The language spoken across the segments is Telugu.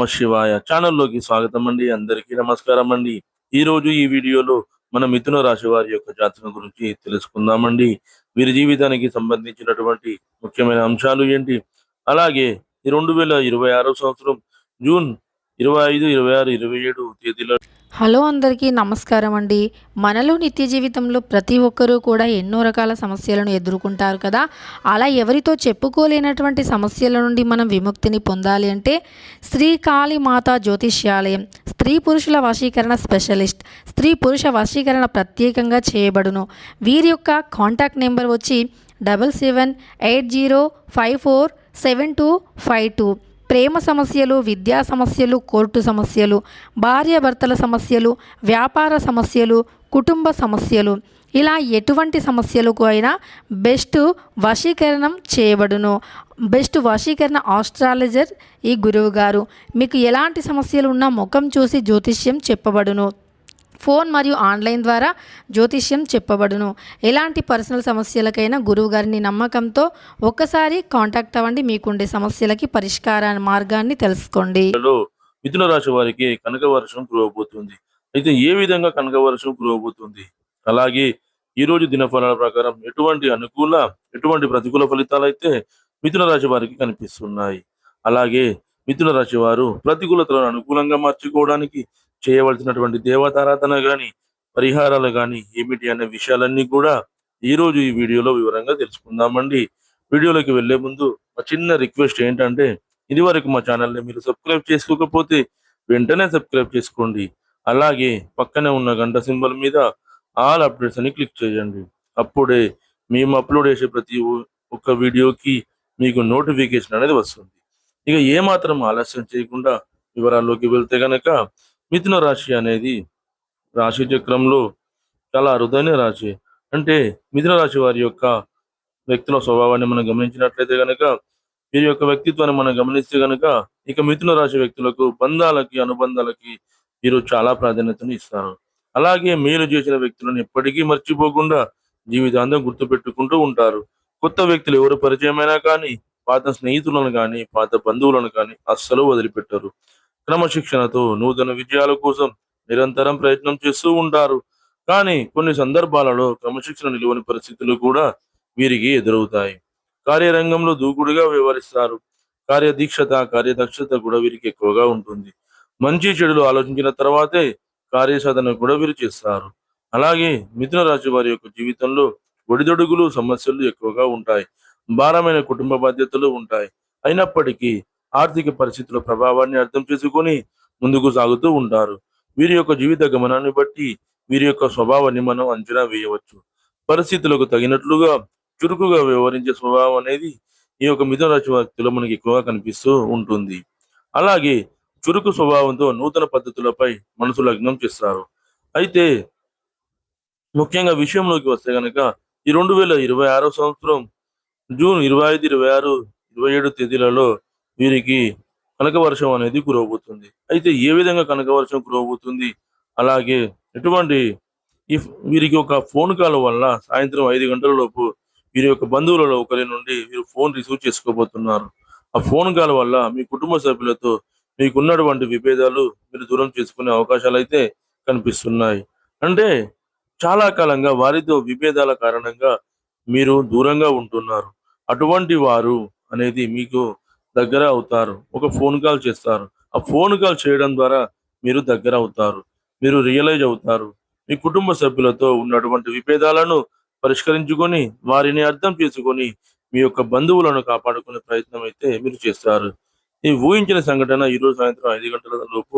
నమ శివాయ ఛానల్లోకి స్వాగతం అండి. అందరికీ నమస్కారం అండి. ఈరోజు ఈ వీడియోలో మన మిథున రాశి వారి యొక్క జాతకం గురించి తెలుసుకుందామండి. వీరి జీవితానికి సంబంధించినటువంటి ముఖ్యమైన అంశాలు ఏంటి, అలాగే ఈ 2026 సంవత్సరం జూన్ 25, 26, 27 తేదీల హలో అందరికీ నమస్కారం అండి. మనలో నిత్య జీవితంలో ప్రతి ఒక్కరూ కూడా ఎన్నో రకాల సమస్యలను ఎదుర్కొంటారు కదా. అలా ఎవరితో చెప్పుకోలేనటువంటి సమస్యల నుండి మనం విముక్తిని పొందాలి అంటే శ్రీ కాళీ మాతా జ్యోతిష్యాలయం స్త్రీ పురుషుల వశీకరణ స్పెషలిస్ట్, స్త్రీ పురుష వశీకరణ ప్రత్యేకంగా చేయబడును. వీరి యొక్క కాంటాక్ట్ నెంబర్ వచ్చి 7780547252. ప్రేమ సమస్యలు, విద్యా సమస్యలు, కోర్టు సమస్యలు, భార్యాభర్తల సమస్యలు, వ్యాపార సమస్యలు, కుటుంబ సమస్యలు, ఇలా ఎటువంటి సమస్యలకు అయినా బెస్ట్ వశీకరణం చేయబడును. బెస్ట్ వశీకరణ ఆస్ట్రాలజర్ ఈ గురువు గారు. మీకు ఎలాంటి సమస్యలు ఉన్నా ముఖం చూసి జ్యోతిష్యం చెప్పబడును. ఫోన్ మరియు ఆన్లైన్ ద్వారా జ్యోతిష్యం చెప్పబడును. ఎలాంటి పర్సనల్ సమస్యలకైనా గురువు గారిని నమ్మకంతో ఒక్కసారి కాంటాక్ట్ అవ్వండి. మీకుండే సమస్యలకి పరిష్కార మార్గాన్ని తెలుసుకోండి. మిథున రాశి వారికి కనక వర్షం కురవబోతుంది. అయితే ఏ విధంగా కనక వర్షం కురవబోతుంది, అలాగే ఈ రోజు దినఫలాల ప్రకారం ఎటువంటి ప్రతికూల ఫలితాలు అయితే మిథున రాశి వారికి కనిపిస్తున్నాయి. అలాగే మిథున రాశి వారు ప్రతికూలతలను అనుకూలంగా మార్చుకోవడానికి చేయవలసినటువంటి దేవతారాధన గాని, పరిహారాలు గాని ఏమిటి అనే విషయాలన్నీ కూడా ఈ రోజు ఈ వీడియోలో వివరంగా తెలుసుకుందామండి. వీడియోలోకి వెళ్లే ముందు ఒక చిన్న రిక్వెస్ట్ ఏంటంటే, ఇది వరకు మా ఛానల్ని మీరు సబ్స్క్రైబ్ చేసుకోకపోతే వెంటనే సబ్స్క్రైబ్ చేసుకోండి. అలాగే పక్కనే ఉన్న గంట సింబల్ మీద ఆల్ అప్డేట్స్ అని క్లిక్ చేయండి. అప్పుడే మేము అప్లోడ్ చేసే ప్రతి ఒక్క వీడియోకి మీకు నోటిఫికేషన్ అనేది వస్తుంది. ఇక ఏమాత్రం ఆలస్యం చేయకుండా వివరాల్లోకి వెళ్తే గనక, మిథున రాశి అనేది రాశి చక్రంలో చాలా అరుదైన రాశి. అంటే మిథున రాశి వారి యొక్క వ్యక్తుల స్వభావాన్ని మనం గమనించినట్లయితే గనక, వీరి యొక్క వ్యక్తిత్వాన్ని మనం గమనిస్తే గనక, ఇక మిథున రాశి వ్యక్తులకు బంధాలకి, అనుబంధాలకి వీరు చాలా ప్రాధాన్యతను ఇస్తారు. అలాగే మేలు చేసిన వ్యక్తులను ఎప్పటికీ మర్చిపోకుండా జీవితాంతం గుర్తుపెట్టుకుంటూ ఉంటారు. కొత్త వ్యక్తులు ఎవరు పరిచయమైనా కానీ పాత స్నేహితులను కానీ, పాత బంధువులను కానీ అస్సలు వదిలిపెట్టరు. క్రమశిక్షణతో నూతన విజయాల కోసం నిరంతరం ప్రయత్నం చేస్తూ ఉంటారు. కానీ కొన్ని సందర్భాలలో క్రమశిక్షణ నిలువని పరిస్థితులు కూడా వీరికి ఎదురవుతాయి. కార్యరంగంలో దూకుడుగా వ్యవహరిస్తారు. కార్యదక్షత కూడా వీరికి ఎక్కువగా ఉంటుంది. మంచి చెడులు ఆలోచించిన తర్వాతే కార్యసాధన కూడా వీరు చేస్తారు. అలాగే మిథున రాశి వారి యొక్క జీవితంలో ఒడిదొడుగులు, సమస్యలు ఎక్కువగా ఉంటాయి. భారమైన కుటుంబ బాధ్యతలు ఉంటాయి. అయినప్పటికీ ఆర్థిక పరిస్థితుల ప్రభావాన్ని అర్థం చేసుకొని ముందుకు సాగుతూ ఉంటారు. వీరి యొక్క జీవిత గమనాన్ని బట్టి వీరి యొక్క స్వభావాన్ని మనం అంచనా వేయవచ్చు. పరిస్థితులకు తగినట్లుగా చురుకుగా వ్యవహరించే స్వభావం అనేది ఈ యొక్క మిథున రాశి వ్యక్తిలో మనకి ఎక్కువగా కనిపిస్తూ ఉంటుంది. అలాగే చురుకు స్వభావంతో నూతన పద్ధతులపై మనసు లగ్నం చేస్తారు. అయితే ముఖ్యంగా విషయంలోకి వస్తే గనక, ఈ 2026 సంవత్సరం జూన్ 25, 26, 27 తేదీలలో వీరికి కనక వర్షం అనేది కురవబోతుంది. అయితే ఏ విధంగా కనక వర్షం కురవబోతుంది, అలాగే ఎటువంటి వీరికి ఒక ఫోన్ కాల్ వల్ల సాయంత్రం 5 గంటల లోపు వీరి యొక్క బంధువులలో ఒకరి నుండి వీరు ఫోన్ రిసీవ్ చేసుకోబోతున్నారు. ఆ ఫోన్ కాల్ వల్ల మీ కుటుంబ సభ్యులతో మీకున్నటువంటి విభేదాలు మీరు దూరం చేసుకునే అవకాశాలు అయితే కనిపిస్తున్నాయి. అంటే చాలా కాలంగా వారితో విభేదాల కారణంగా మీరు దూరంగా ఉంటున్నారు. అటువంటి వారు అనేది మీకు దగ్గర అవుతారు. ఒక ఫోన్ కాల్ చేస్తారు. ఆ ఫోన్ కాల్ చేయడం ద్వారా మీరు దగ్గర అవుతారు. మీరు రియలైజ్ అవుతారు. మీ కుటుంబ సభ్యులతో ఉన్నటువంటి విభేదాలను పరిష్కరించుకొని, వారిని అర్థం చేసుకొని మీ యొక్క బంధువులను కాపాడుకునే ప్రయత్నం అయితే మీరు చేస్తారు. ఈ ఊహించిన సంఘటన ఈరోజు సాయంత్రం 5 గంటల లోపు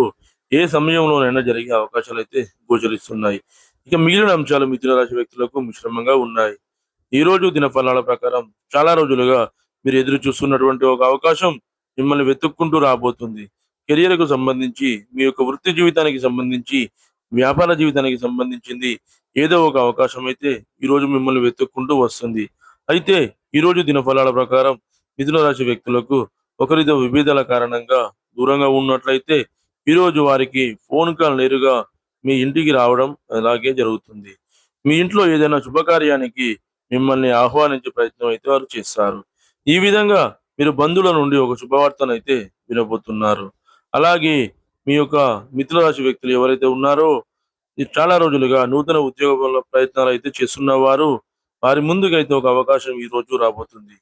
ఏ సమయంలోనైనా జరిగే అవకాశాలు అయితే గోచరిస్తున్నాయి. ఇక మిగిలిన అంశాలు మిథున రాశి వ్యక్తులకు మిశ్రమంగా ఉన్నాయి. ఈ రోజు దినఫలాల ప్రకారం చాలా రోజులుగా మీరు ఎదురు చూస్తున్నటువంటి ఒక అవకాశం మిమ్మల్ని వెతుక్కుంటూ రాబోతుంది. కెరియర్కు సంబంధించి, మీ యొక్క వృత్తి జీవితానికి సంబంధించి, వ్యాపార జీవితానికి సంబంధించింది ఏదో ఒక అవకాశం అయితే ఈరోజు మిమ్మల్ని వెతుక్కుంటూ వస్తుంది. అయితే ఈరోజు దినఫలాల ప్రకారం మిథున రాశి వ్యక్తులకు ఒకరితో విభేదాల కారణంగా దూరంగా ఉన్నట్లయితే ఈరోజు వారికి ఫోన్ కాల్ నేరుగా మీ ఇంటికి రావడం అలాగే జరుగుతుంది. మీ ఇంట్లో ఏదైనా శుభకార్యానికి మిమ్మల్ని ఆహ్వానించే ప్రయత్నం అయితే వారు చేస్తారు. ఈ విధంగా మీరు బంధువుల నుండి ఒక శుభవార్తనైతే వినబోతున్నారు. అలాగే మీ యొక్క మిథున రాశి వ్యక్తులు ఎవరైతే ఉన్నారో ఈ చాలా రోజులుగా నూతన ఉద్యోగాల ప్రయత్నాలు అయితే చేస్తున్న వారి ముందుకైతే ఒక అవకాశం ఈ రోజు రాబోతుంది.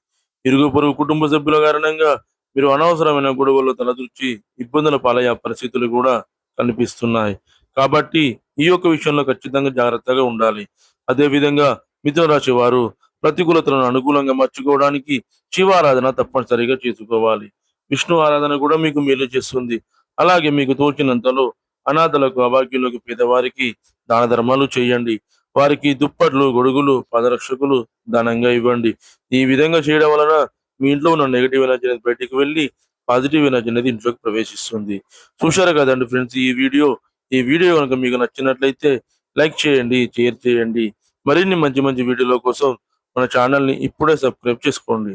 ఇరుగు పొరుగు కుటుంబ సభ్యుల కారణంగా మీరు అనవసరమైన గొడవల్లో తలదూర్చి ఇబ్బందుల పాలయ్యే పరిస్థితులు కూడా కనిపిస్తున్నాయి. కాబట్టి ఈ యొక్క విషయంలో ఖచ్చితంగా జాగ్రత్తగా ఉండాలి. అదే విధంగా మిథున రాశి వారు ప్రతికూలతలను అనుకూలంగా మార్చుకోవడానికి శివారాధన తప్పనిసరిగా చేసుకోవాలి. విష్ణు ఆరాధన కూడా మీకు మేలు చేస్తుంది. అలాగే మీకు తోచినంతలో అనాథలకు, అభాగ్యులకు, పేదవారికి దాన ధర్మాలు చేయండి. వారికి దుప్పట్లు, గొడుగులు, పాదరక్షకులు దానంగా ఇవ్వండి. ఈ విధంగా చేయడం వలన మీ ఇంట్లో ఉన్న నెగటివ్ ఎనర్జీ అనేది బయటికి వెళ్ళి పాజిటివ్ ఎనర్జీ అనేది ఇంట్లోకి ప్రవేశిస్తుంది. చూశారు కదండి ఫ్రెండ్స్ ఈ వీడియో కనుక మీకు నచ్చినట్లయితే లైక్ చేయండి, షేర్ చేయండి. మరిన్ని మంచి మంచి వీడియోల కోసం మన ఛానల్‌ని ఇప్పుడే సబ్స్క్రైబ్ చేసుకోండి.